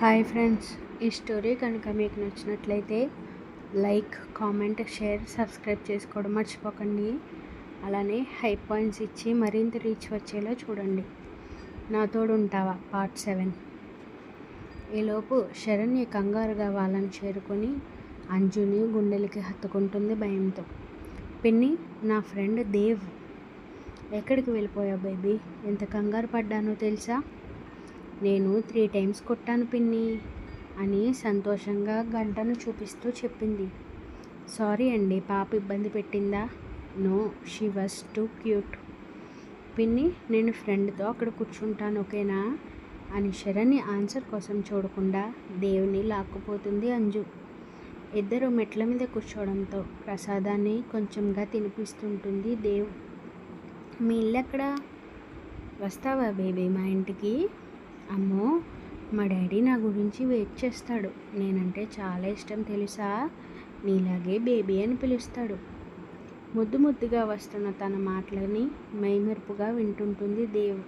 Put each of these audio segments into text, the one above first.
Hi friends, ఈ story కనుక మీకు నచ్చినట్లయితే లైక్, కామెంట్, షేర్, సబ్స్క్రైబ్ చేసుకోవడం మర్చిపోకండి. అలానే హై పాయింట్స్ ఇచ్చి మరింత రీచ్ వచ్చేలా చూడండి. నా తోడు ఉంటావా పార్ట్ 7. ఈలోపు శరణ్య కంగారుగా వాళ్ళని చేరుకొని అంజుని గుండెలకి హత్తుకుంటుంది భయంతో. పిన్ని, నా ఫ్రెండ్ దేవ్. ఎక్కడికి వెళ్ళిపోయావు బేబీ? ఎంత కంగారు పడ్డానో తెలుసా? నేను 3 టైమ్స్ కొట్టాను పిన్ని అని సంతోషంగా గంటను చూపిస్తూ చెప్పింది. సారీ అండి, పాప ఇబ్బంది పెట్టిందా? No, she was too cute. పిన్ని, నేను ఫ్రెండ్తో అక్కడ కూర్చుంటాను, ఓకేనా అని శరణ్య ఆన్సర్ కోసం చూడకుండా దేవుని లాక్కుపోతుంది అంజు. ఇద్దరు మెట్ల మీద కూర్చోవడంతో ప్రసాదాన్ని కొంచెంగా తినిపిస్తుంటుంది దేవ్. మీ ఇల్లు ఎక్కడా? వస్తావా బేబీ మా ఇంటికి? అమ్మో, మా డాడీ నా గురించి వెయిట్ చేస్తాడు. నేనంటే చాలా ఇష్టం తెలుసా? నీలాగే బేబీ అని పిలుస్తాడు. ముద్దు ముద్దుగా వస్తున్న తన మాటలని మైమరుపుగా వింటుంటుంది దేవ్.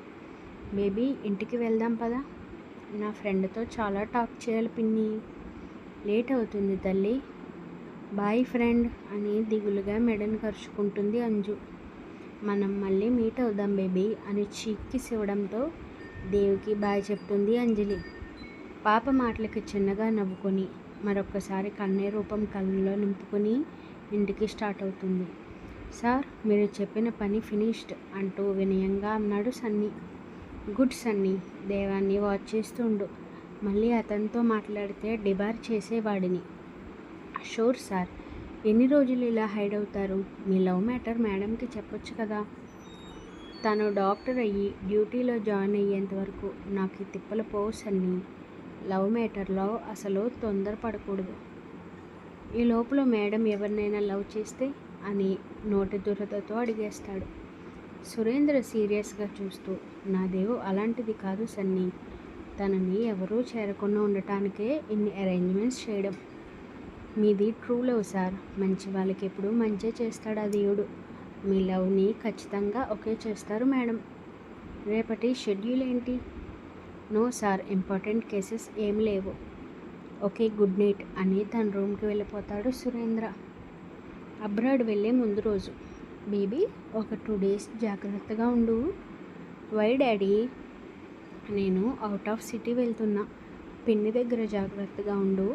బేబీ, ఇంటికి వెళ్దాం పదా. నా ఫ్రెండ్తో చాలా టాక్ చేయాలి పిన్ని. లేట్ అవుతుంది తల్లి. బాయ్ ఫ్రెండ్ అని దిగులుగా మెడను ఖర్చుకుంటుంది అంజు. మనం మళ్ళీ మీట్ అవుదాం బేబీ అని చీక్కి ఇవ్వడంతో దేవుకి బాయ్ చెప్తుంది అంజలి. పాప మాటలకి చిన్నగా నవ్వుకొని మరొక్కసారి కన్నయ్య రూపం కళ్ళలో నింపుకొని ఇంటికి స్టార్ట్ అవుతుంది. సార్, మీరు చెప్పిన పని ఫినిష్డ్ అంటూ వినయంగా అన్నాడు సన్నీ. గుడ్ సన్నీ, దేవాన్ని వాచ్ చేస్తుండు. మళ్ళీ అతనితో మాట్లాడితే డిబార్ చేసేవాడిని. Sure sir. ఎన్ని రోజులు ఇలా హైడ్ అవుతారు? మీ లవ్ మ్యాటర్ మేడంకి చెప్పొచ్చు కదా. తను డాక్టర్ అయ్యి డ్యూటీలో జాయిన్ అయ్యేంత వరకు నాకు ఈ తిప్పల పోవు సన్నీ. లవ్ మ్యాటర్లో అసలు తొందరపడకూడదు. ఈ లోపల మేడం ఎవరినైనా లవ్ చేస్తే అని నోటి దురదతో అడిగేస్తాడు. సురేంద్ర సీరియస్గా చూస్తూ, నా దేవు అలాంటిది కాదు సన్నీ. తనని ఎవరూ చేరకుండా ఉండటానికే ఇన్ని అరేంజ్మెంట్స్ చేయడం. మీది ట్రూ లవ్ సార్. మంచి వాళ్ళకి ఎప్పుడు మంచే చేస్తాడు ఆ దేవుడు. మీ లవ్ని ఖచ్చితంగా ఓకే చేస్తారు మేడం. రేపటి షెడ్యూల్ ఏంటి? నో సార్, ఇంపార్టెంట్ కేసెస్ ఏం లేవు. ఓకే, గుడ్ నైట్ అని తన రూమ్కి వెళ్ళిపోతాడు సురేంద్ర. అబ్రాడ్ వెళ్ళే ముందు రోజు. బేబీ, ఒక 2 days జాగ్రత్తగా ఉండు. Why daddy? నేను అవుట్ ఆఫ్ సిటీ వెళ్తున్నా. పిన్ని దగ్గర జాగ్రత్తగా ఉండు.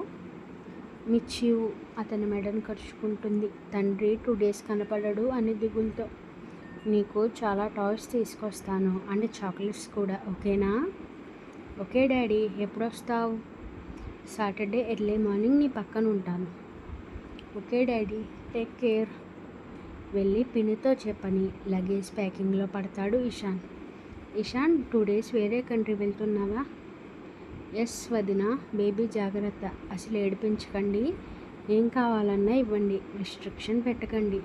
మిచ్చివ్ అతని మెడను ఖర్చుకుంటుంది. తండ్రి 2 days కనపడడు అని దిగులుతో. నీకు చాలా టాయ్స్ తీసుకొస్తాను అండ్ చాక్లెట్స్ కూడా, ఓకేనా? Okay daddy. ఎప్పుడొస్తావు? సాటర్డే ఎర్లీ మార్నింగ్ నీ పక్కన ఉంటాను. Okay daddy, take care. వెళ్ళి పిన్నితో చెప్పని లగేజ్ ప్యాకింగ్లో పడతాడు ఇషాన్. ఇషాన్, 2 days వేరే కంట్రీ వెళ్తున్నావా? ఎస్ వదిన. బేబీ జాగ్రత్త. అసలు ఏడిపించకండి. ఏం కావాలన్నా ఇవ్వండి, రిస్ట్రిక్షన్ పెట్టకండి.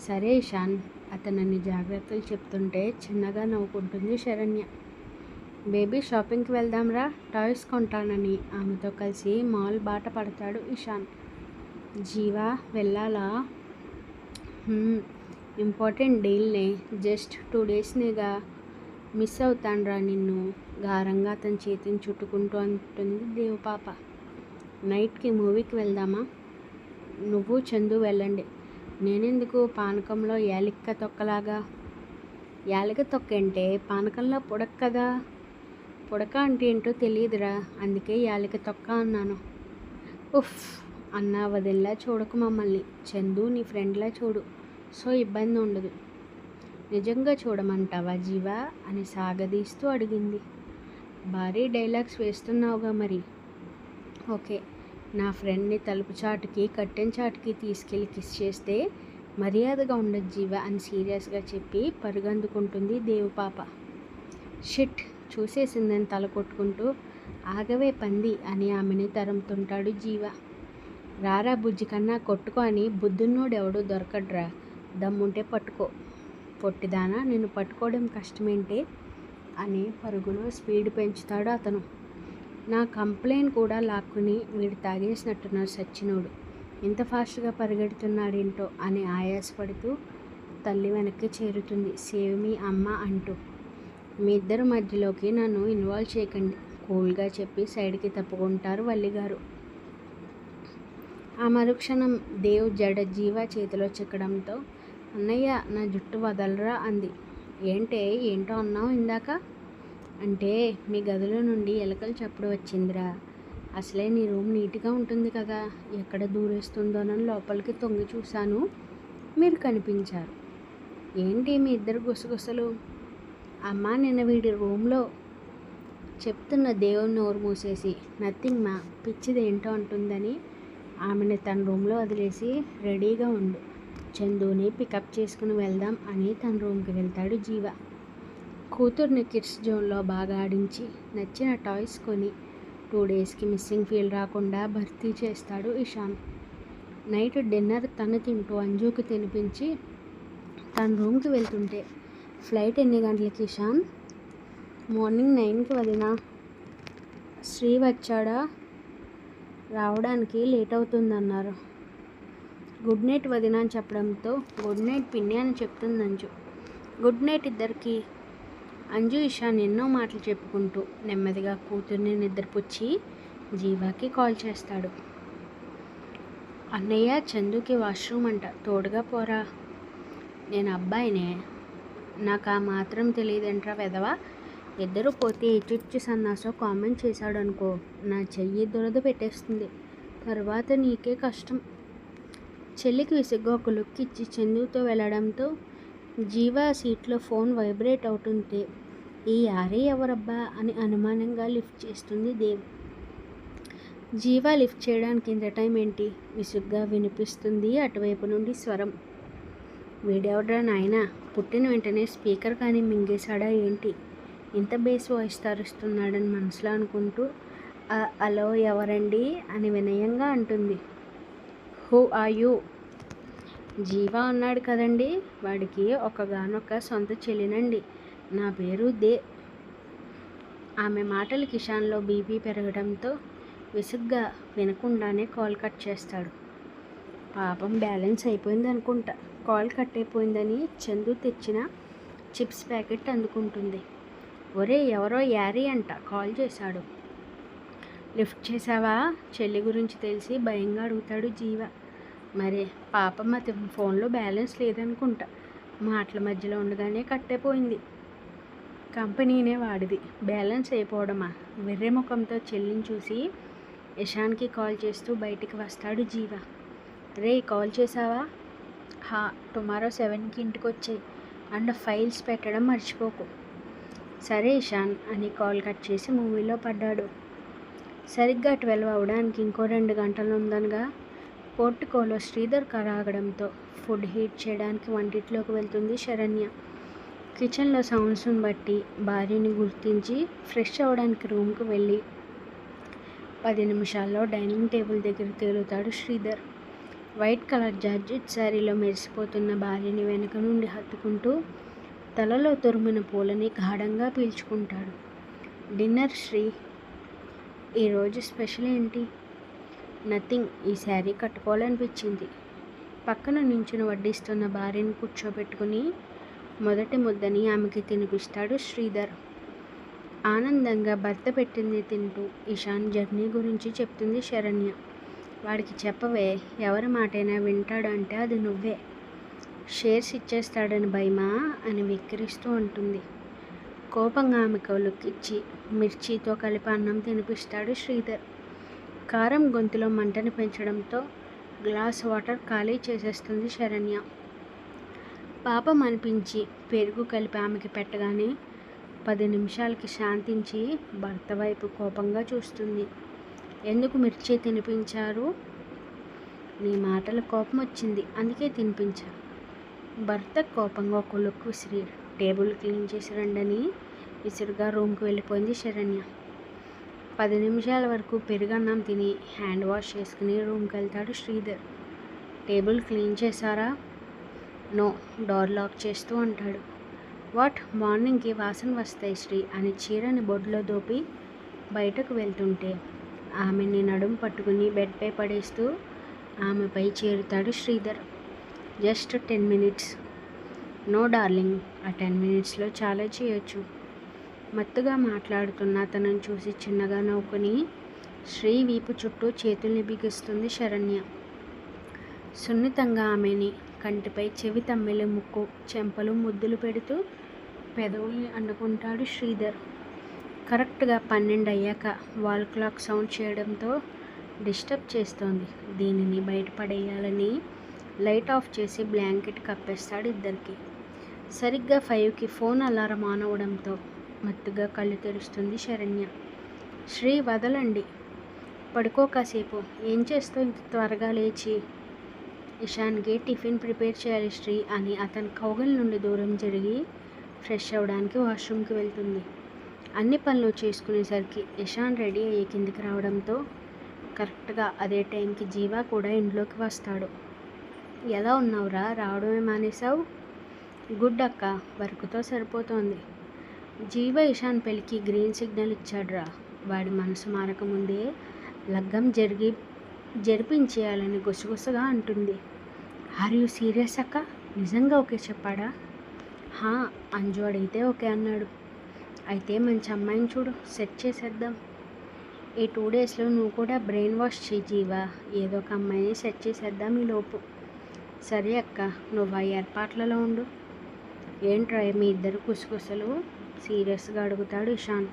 సరే ఇషాన్. అతనన్ని జాగ్రత్తలు చెప్తుంటే చిన్నగా నవ్వుకుంటుంది శరణ్య. బేబీ, షాపింగ్కి వెళ్దాంరా, టాయ్స్ కొంటానని ఆమెతో కలిసి మాల్ బాట పడతాడు ఇషాన్. జీవా, వెళ్ళాలా? ఇంపార్టెంట్ డీల్నే. జస్ట్ 2 daysనేగా. మిస్ అవుతాన్రా నిన్ను. గారంగా అతని చేతిని చుట్టుకుంటూ అంటుంది దేవపాప. నైట్కి మూవీకి వెళ్దామా? నువ్వు చందు వెళ్ళండి. నేనెందుకు? పానకంలో యాలిక్క తొక్కలాగా. యాలిక తొక్క అంటే పానకంలో పుడక కదా. పుడక అంటే ఏంటో తెలియదురా, అందుకే యాలిక తొక్క అన్నాను. ఉఫ్ అన్నా వదిల్లా చూడకు మమ్మల్ని. చందు నీ ఫ్రెండ్లా చూడు, సో ఇబ్బంది ఉండదు. నిజంగా చూడమంటావా జీవా అని సాగదీస్తూ అడిగింది. భారీ డైలాగ్స్ వేస్తున్నావుగా మరి. ఓకే. నా ఫ్రెండ్ని తలుపు చాటుకి కట్టెన్ చాటుకి తీసుకెళ్ళి కిస్ చేస్తే మర్యాదగా ఉండదు జీవా అని సీరియస్గా చెప్పి పరుగందుకుంటుంది దేవపాప. షిట్, చూసేసిందని తల కొట్టుకుంటూ ఆగవే పంది అని ఆమెని తరుముతుంటాడు జీవా. రారా బుజ్జి కన్నా కొట్టుకో అని బుద్ధున్నోడెవడూ దొరకడ్రా. దమ్ముంటే పట్టుకో. పొట్టిదానా, నిన్ను పట్టుకోవడం కష్టమేంటే అని పరుగులో స్పీడ్ పెంచుతాడు అతను. నా కంప్లైంట్ కూడా లాక్కుని వీడు తాగేసినట్టున్నాడు సచ్చినోడు. ఇంత ఫాస్ట్గా పరిగెడుతున్నాడేంటో అని ఆయాసపడుతూ తల్లి వెనక్కి చేరుతుంది. సేవ్ మీ అమ్మ అంటూ. మీ ఇద్దరి మధ్యలోకి నన్ను ఇన్వాల్వ్ చేయకండి. కూల్గా చెప్పి సైడ్కి తప్పుకుంటారు వల్లిగారు. ఆ మరుక్షణం దేవ్ జడ జీవ చేతిలో చిక్కడంతో, అన్నయ్య నా జుట్టు వదలరా అంది. ఏంటో అన్నావు ఇందాక? అంటే మీ గదిలో నుండి ఎలకల చప్పుడు వచ్చిందిరా. అసలే నీ రూమ్ నీట్గా ఉంటుంది కదా, ఎక్కడ దూరేస్తుందోనని లోపలికి తొంగి చూశాను, మీరు కనిపించారు. ఏంటి మీ ఇద్దరు గుసగుసలు? అమ్మ నిన్న వీడి రూమ్లో చెప్తున్న దేవుని నోరు మూసేసి నథింగ్ మా పిచ్చిది ఏంటో అంటుందని ఆమెను తన రూమ్లో వదిలేసి రెడీగా ఉండు, చందుని పికప్ చేసుకుని వెళ్దాం అని తన రూమ్కి వెళ్తాడు జీవ. కూతుర్ని కిడ్స్ జోన్లో బాగా ఆడించి నచ్చిన టాయ్స్ కొని 2 డేస్కి మిస్సింగ్ ఫీల్ రాకుండా భర్తీ చేస్తాడు ఇషాన్. నైట్ డిన్నర్ తను తింటూ అంజుకి తినిపించి తన రూమ్కి వెళ్తుంటే, ఫ్లైట్ ఎన్ని గంటలకి ఇషాన్? మార్నింగ్ 9కి వదినా. శ్రీ వచ్చాడా? రావడానికి లేట్ అవుతుందన్నారు. గుడ్ నైట్ వదిన అని చెప్పడంతో గుడ్ నైట్ పిన్ని అని చెప్తుంది అంజు. గుడ్ నైట్ ఇద్దరికి. అంజు ఇషాన్ ఎన్నో మాటలు చెప్పుకుంటూ నెమ్మదిగా కూతుర్ని నిద్రపుచ్చి జీవాకి కాల్ చేస్తాడు. అన్నయ్య చందుకి వాష్రూమ్ అంట, తోడుగా పోరా. నేను అబ్బాయినే, నాకు ఆ మాత్రం తెలియదంట్రా వెధవా. ఇద్దరు పోతే ఇచ్చిచ్చి సన్నాసో కామెంట్ చేశాడు అనుకో, నా చెయ్యి దురద పెట్టేస్తుంది, తర్వాత నీకే కష్టం. చెల్లికి విసుగ్గా ఒక లుక్ ఇచ్చి చందుతో వెళ్ళడంతో జీవా సీట్లో ఫోన్ వైబ్రేట్ అవుతుంటే, ఈ యారే ఎవరబ్బా అని అనుమానంగా లిఫ్ట్ చేస్తుంది దేవ్. జీవా లిఫ్ట్ చేయడానికి ఇంత టైం ఏంటి? విసుగ్గా వినిపిస్తుంది అటువైపు నుండి స్వరం. వీడెవడ్రా నాయనా, పుట్టిన వెంటనే స్పీకర్ కానీ మింగేశాడా ఏంటి, ఇంత బేస్ వాయిస్ తరుస్తున్నాడని మనసులో అనుకుంటూ అలో ఎవరండి అని వినయంగా అంటుంది. Who are you? జీవా ఉన్నాడు కదండి, వాడికి ఒకగానొక్క సొంత చెల్లినండి, నా పేరు దే. ఆమె మాటలు కిషాన్లో బీపీ పెరగడంతో విసుగ్గా వినకుండానే కాల్ కట్ చేస్తాడు. పాపం బ్యాలెన్స్ అయిపోయింది అనుకుంటా, కాల్ కట్ అయిపోయిందని చందు తెచ్చిన చిప్స్ ప్యాకెట్ అందుకుంటుంది. ఒరే ఎవరో యారీ అంట కాల్ చేశాడు, లిఫ్ట్ చేసావా? చెల్లి గురించి తెలిసి భయంగా అడుగుతాడు జీవ. మరే పాపం అతని ఫోన్లో బ్యాలెన్స్ లేదనుకుంటా, మాటల మధ్యలో ఉండగానే కట్టయిపోయింది. కంపెనీనే వాడిది, బ్యాలెన్స్ అయిపోవడమా? వెర్రె ముఖంతో చెల్లిని చూసి ఇషాన్కి కాల్ చేస్తూ బయటికి వస్తాడు జీవ. రే కాల్ చేసావా? హా, టుమారో 7కి ఇంటికి వచ్చాయి అండ్ ఫైల్స్ పెట్టడం మర్చిపోకు. సరే ఇషాన్ అని కాల్ కట్ చేసి మూవీలో పడ్డాడు. సరిగ్గా 12 అవడానికి ఇంకో 2 గంటలు ఉందనగా పోర్టుకోలో శ్రీధర్ రాగడంతో ఫుడ్ హీట్ చేయడానికి వంటిట్లోకి వెళ్తుంది శరణ్య. కిచెన్లో సౌండ్స్ని బట్టి భార్యని గుర్తించి ఫ్రెష్ అవ్వడానికి రూమ్కి వెళ్ళి 10 నిమిషాల్లో డైనింగ్ టేబుల్ దగ్గర తేలుతాడు శ్రీధర్. వైట్ కలర్ జార్జెట్ శారీలో మెరిసిపోతున్న భార్యని వెనక నుండి హత్తుకుంటూ తలలో తురిమిన పూలని గాఢంగా పీల్చుకుంటాడు. డిన్నర్ శ్రీ, ఈరోజు స్పెషల్ ఏంటి? నథింగ్, ఈ శారీ కట్టుకోవాలనిపించింది. పక్కన నించుని వడ్డిస్తున్న భార్యను కూర్చోబెట్టుకుని మొదటి ముద్దని ఆమెకి తినిపిస్తాడు శ్రీధర్. ఆనందంగా భర్త పెట్టింది తింటూ ఇషాన్ జర్నీ గురించి చెప్తుంది శరణ్య. వాడికి చెప్పవే, ఎవరి మాటైనా వింటాడు అంటే అది నువ్వే. షేర్స్ ఇచ్చేస్తాడని భయమా అని వెక్కిరిస్తూ ఉంటుంది. కోపంగా ఆమెకు లుక్ ఇచ్చి మిర్చితో కలిపి అన్నం తినిపిస్తాడు శ్రీధర్. కారం గొంతులో మంటని పెంచడంతో గ్లాస్ వాటర్ ఖాళీ చేసేస్తుంది శరణ్య. పాపం అనిపించి పెరుగు కలిపి ఆమెకి పెట్టగానే 10 నిమిషాలకి శాంతించి భర్త వైపు కోపంగా చూస్తుంది. ఎందుకు మిర్చి తినిపించారు? నీ మాటల కోపం వచ్చింది, అందుకే తినిపించా. భర్త కోపంగా ఒక లుక్ విసిరి టేబుల్ క్లీన్ చేసి రండని విసురుగా రూమ్కి వెళ్ళిపోయింది శరణ్య. 10 నిమిషాల వరకు పెరుగన్నం తిని హ్యాండ్ వాష్ చేసుకుని రూమ్కి వెళ్తాడు శ్రీధర్. టేబుల్ క్లీన్ చేశారా? నో, డోర్ లాక్ చేస్తూ అంటాడు. వాట్, మార్నింగ్కి వాసన వస్తాయి శ్రీ అని చీరని బొడ్లో దోపి బయటకు వెళ్తుంటే ఆమెని నడుం పట్టుకుని బెడ్పై పడేస్తూ ఆమెపై చేరుతాడు Sridhar. Just 10 minutes. No darling, ఆ 10 మినిట్స్లో చాలా చేయొచ్చు. మత్తుగా మాట్లాడుతున్న అతనిని చూసి చిన్నగా నవ్వుకుని శ్రీ వీపు చుట్టూ చేతుల్ని బిగిస్తుంది శరణ్య. సున్నితంగా ఆమెని కంటిపై చెవి తమ్మిలి ముక్కు చెంపలు ముద్దులు పెడుతూ పెదవుల్ని అండుకుంటాడు శ్రీధర్. కరెక్ట్గా 12 అయ్యాక వాల్ క్లాక్ సౌండ్ చేయడంతో డిస్టర్బ్ చేస్తోంది. దీనిని బయటపడేయాలని లైట్ ఆఫ్ చేసి బ్లాంకెట్ కప్పేస్తాడు ఇద్దరికి. సరిగ్గా 5కి ఫోన్ అలారం ఆన్ అవడంతో మత్తుగా కళ్ళు తెరుస్తుంది శరణ్య. శ్రీ వదలండి, పడుకో కాసేపు. ఏం చేస్తావు ఇంత త్వరగా లేచి? ఇషాన్కి టిఫిన్ ప్రిపేర్ చేయాలి శ్రీ అని అతని కౌగిల్ నుండి దూరం జరిగి ఫ్రెష్ అవ్వడానికి వాష్రూమ్కి వెళ్తుంది. అన్ని పనులు చేసుకునేసరికి ఇషాన్ రెడీ అయ్యి కిందికి రావడంతో కరెక్ట్గా అదే టైంకి జీవా కూడా ఇంట్లోకి వస్తాడు. ఎలా ఉన్నావురా, రావడమే మానేశావు? గుడ్ అక్క, వర్క్తో సరిపోతోంది. జీవా ఇషాన్ పెళ్ళికి గ్రీన్ సిగ్నల్ ఇచ్చాడ్రా. వాడి మనసు మారకముందే లగ్గం జరిపించేయాలని గుసగుసగా అంటుంది. ఆర్ యూ సీరియస్ అక్క? నిజంగా ఓకే చెప్పాడా? హా, అంజు అడిగితే ఓకే అన్నాడు. అయితే మంచి అమ్మాయిని చూడు, సెట్ చేసేద్దాం. ఈ 2 డేస్లో నువ్వు కూడా బ్రెయిన్ వాష్ చేయి జీవా. ఏదో ఒక అమ్మాయిని సెట్ చేసేద్దాం ఈ లోపు. సరే అక్క, నువ్వు ఆ ఏర్పాట్లలో ఉండు. ఏంట్రా మీ ఇద్దరు కుసకుసలు? సీరియస్గా అడుగుతాడు ఇషాన్.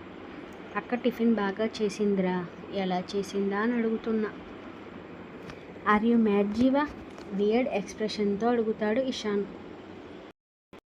అక్క టిఫిన్ బాగా చేసిందిరా. ఎలా చేసిందా అని అడుగుతున్నా. Are you mad Jeeva? Weird ఎక్స్ప్రెషన్తో అడుగుతాడు ఇషాన్.